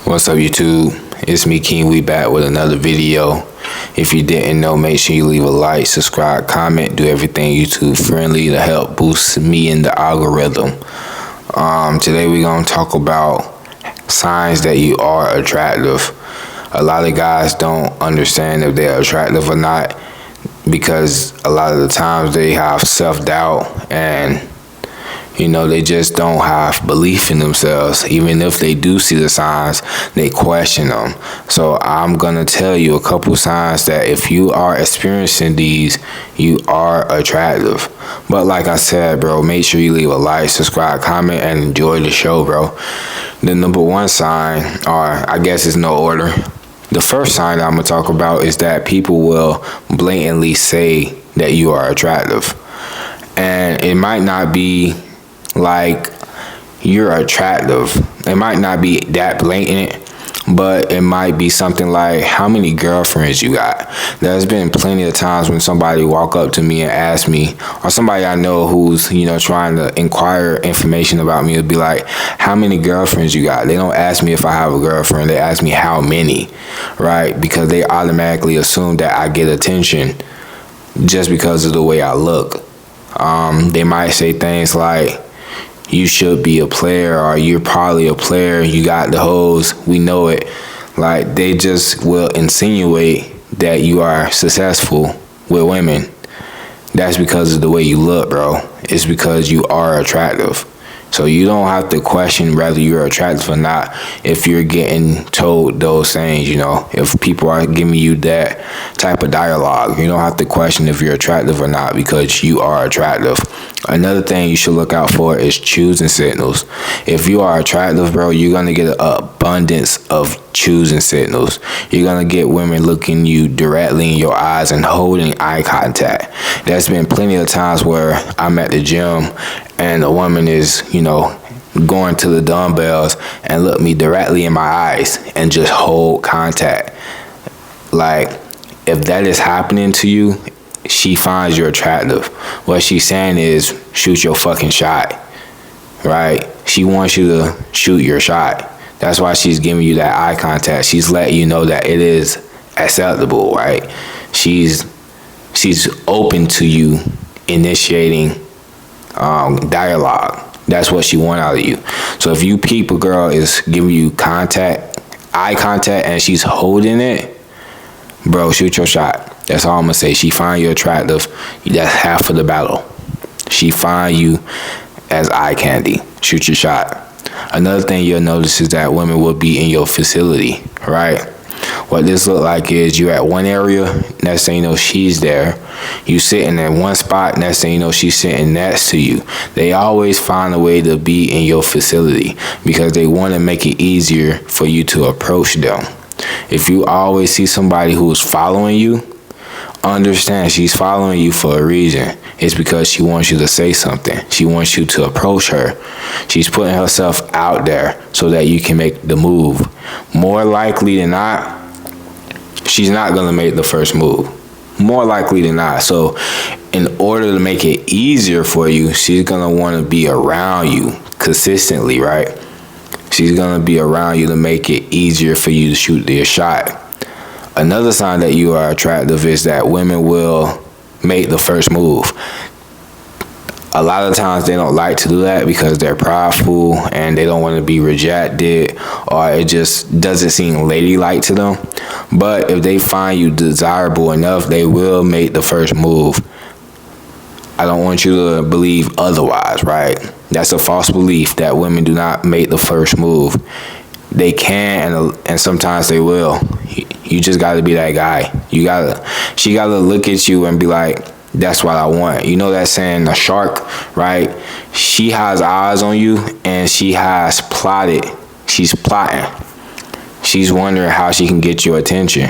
What's up, YouTube? It's me, King. We back with another video. If you didn't know, make sure you leave a like, subscribe, comment, do everything YouTube friendly to help boost me in the algorithm. Today we're gonna talk about signs that you are attractive. A lot of guys don't understand if they're attractive or not because a lot of the times they have self-doubt and they just don't have belief in themselves. Even if they do see the signs, they question them. So I'm gonna tell you a couple signs that if you are experiencing these, you are attractive. But like I said, bro, make sure you leave a like, subscribe, comment, and enjoy the show, bro. The number one sign, or I guess it's no order. The first sign that I'm gonna talk about is that people will blatantly say that you are attractive. And it might not be like you're attractive. It might not be that blatant, but it might be something like how many girlfriends you got. There's been plenty of times when somebody walk up to me and ask me, or somebody I know who's trying to inquire information about me, would be like, how many girlfriends you got? They don't ask me if I have a girlfriend, they ask me how many, right? Because they automatically assume that I get attention just because of the way I look. They might say things like, you should be a player, or you're probably a player, you got the hoes, we know it. Like, they just will insinuate that you are successful with women. That's because of the way you look, bro. It's because you are attractive. So you don't have to question whether you're attractive or not if you're getting told those things, If people are giving you that type of dialogue, you don't have to question if you're attractive or not because you are attractive. Another thing you should look out for is choosing signals. If you are attractive, bro, you're going to get an abundance of choosing signals. You're going to get women looking you directly in your eyes and holding eye contact. There's been plenty of times where I'm at the gym and a woman is, going to the dumbbells and look me directly in my eyes and just hold contact. Like, if that is happening to you, she finds you attractive. What she's saying is, shoot your fucking shot, right? She wants you to shoot your shot. That's why she's giving you that eye contact. She's letting you know that it is acceptable, right? She's open to you initiating dialogue. That's what she want out of you. So if you peep a girl is giving you eye contact, and she's holding it, bro, shoot your shot. That's all I'm gonna say. She find you attractive. That's half of the battle. She find you as eye candy. Shoot your shot. Another thing you'll notice is that women will be in your facility, right? What this look like is you at one area, next thing you know, she's there. You sitting in one spot, next thing you know, she's sitting next to you. They always find a way to be in your facility because they want to make it easier for you to approach them. If you always see somebody who's following you, understand she's following you for a reason. It's because she wants you to say something. She wants you to approach her. She's putting herself out there so that you can make the move. More likely than not, she's not going to make the first move. More likely than not. So in order to make it easier for you, she's going to want to be around you consistently, right? She's going to be around you to make it easier for you to shoot your shot. Another sign that you are attractive is that women will make the first move. A lot of times they don't like to do that because they're prideful and they don't want to be rejected, or it just doesn't seem ladylike to them. But if they find you desirable enough, they will make the first move. I don't want you to believe otherwise, right? That's a false belief that women do not make the first move. They can, and sometimes they will. You just got to be that guy. She got to look at you and be like, that's what I want. You know that saying, a shark, right? She has eyes on you and she has plotted. She's plotting. She's wondering how she can get your attention,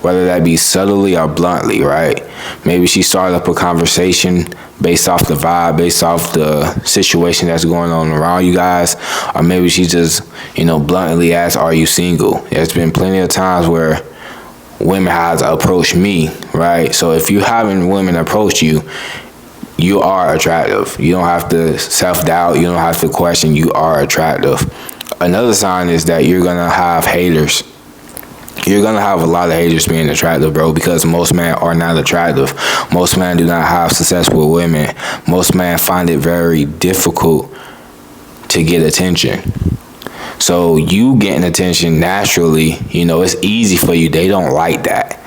whether that be subtly or bluntly, right? Maybe she started up a conversation based off the vibe, based off the situation that's going on around you guys, or maybe she just, bluntly asked, are you single? There's been plenty of times where women have approached me, right? So if you having women approach you, you are attractive. You don't have to self-doubt. You don't have to question. You are attractive. Another sign is that you're gonna have haters. You're gonna have a lot of haters being attractive, bro, because most men are not attractive. Most men do not have success with women. Most men find it very difficult to get attention. So you getting attention naturally, it's easy for you. They don't like that.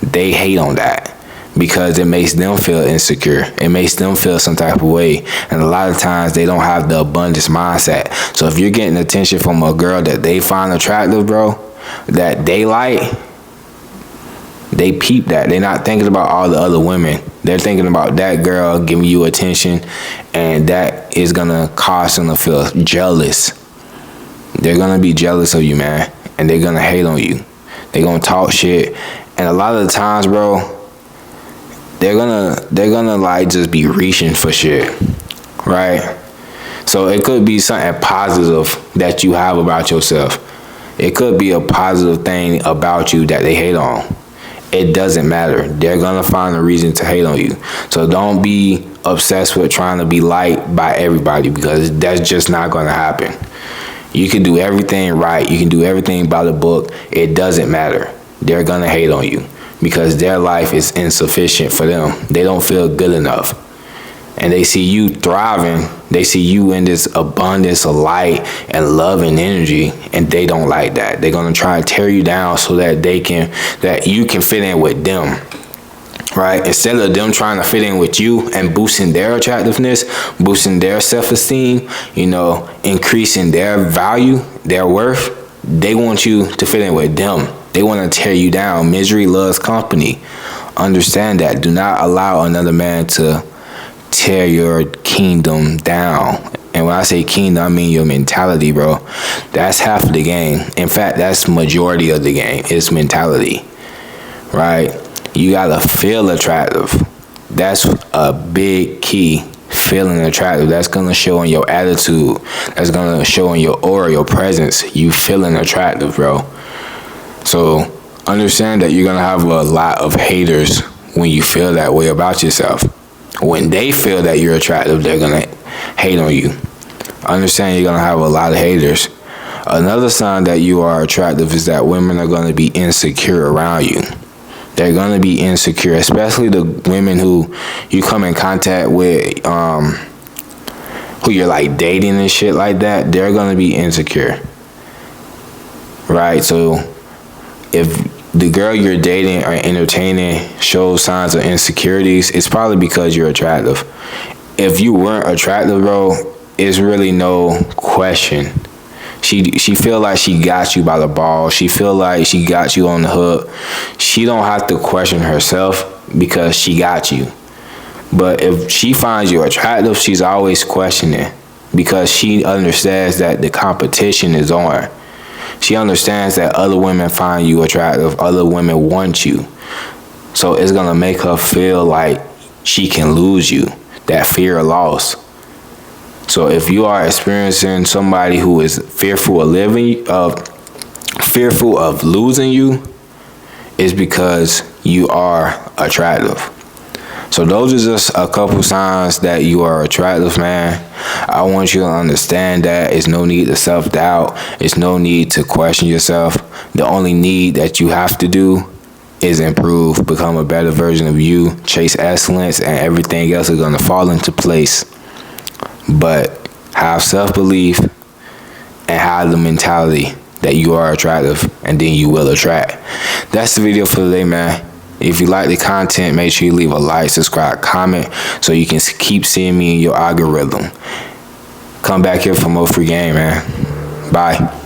They hate on that because it makes them feel insecure. It makes them feel some type of way. And a lot of times they don't have the abundance mindset. So if you're getting attention from a girl that they find attractive, bro, that they like, they peep that. They're not thinking about all the other women. They're thinking about that girl giving you attention, and that is gonna cause them to feel jealous. They're gonna be jealous of you, man, and they're gonna hate on you. They're gonna talk shit, and a lot of the times, bro, they're gonna like just be reaching for shit, right? So it could be something positive that you have about yourself. It could be a positive thing about you that they hate on. It doesn't matter. They're gonna find a reason to hate on you. So don't be obsessed with trying to be liked by everybody, because that's just not gonna happen. You can do everything right. You can do everything by the book. It doesn't matter. They're gonna hate on you because their life is insufficient for them. They don't feel good enough. And they see you thriving. They see you in this abundance of light and love and energy, and they don't like that. They're gonna try to tear you down so that you can fit in with them, right? Instead of them trying to fit in with you and boosting their attractiveness, boosting their self-esteem, increasing their value, their worth, they want you to fit in with them. They want to tear you down. Misery loves company. Understand that. Do not allow another man to tear your kingdom down. And when I say kingdom, I mean your mentality, bro. That's half of the game. In fact, that's majority of the game. It's mentality, right? You gotta feel attractive. That's a big key. Feeling attractive. That's gonna show in your attitude. That's gonna show in your aura, your presence. You feeling attractive, bro. So understand that you're gonna have a lot of haters when you feel that way about yourself. When they feel that you're attractive, they're gonna hate on you. Understand you're gonna have a lot of haters. Another sign that you are attractive is that women are gonna be insecure around you. They're gonna be insecure, especially the women who you come in contact with, who you're like dating and shit like that. They're gonna be insecure, right? So if the girl you're dating or entertaining shows signs of insecurities, it's probably because you're attractive. If you weren't attractive, bro, it's really no question. She feel like she got you by the ball. She feel like she got you on the hook. She don't have to question herself because she got you. But if she finds you attractive, she's always questioning because she understands that the competition is on. She understands that other women find you attractive. Other women want you. So it's going to make her feel like she can lose you. That fear of loss. So if you are experiencing somebody who is fearful of losing you, it's because you are attractive. So those are just a couple signs that you are attractive, man. I want you to understand that it's no need to self-doubt. It's no need to question yourself. The only need that you have to do is improve, become a better version of you, chase excellence, and everything else is going to fall into place. But have self-belief and have the mentality that you are attractive, and then you will attract. That's the video for today, man. If you like the content, make sure you leave a like, subscribe, comment, so you can keep seeing me in your algorithm. Come back here for more free game, man. Bye.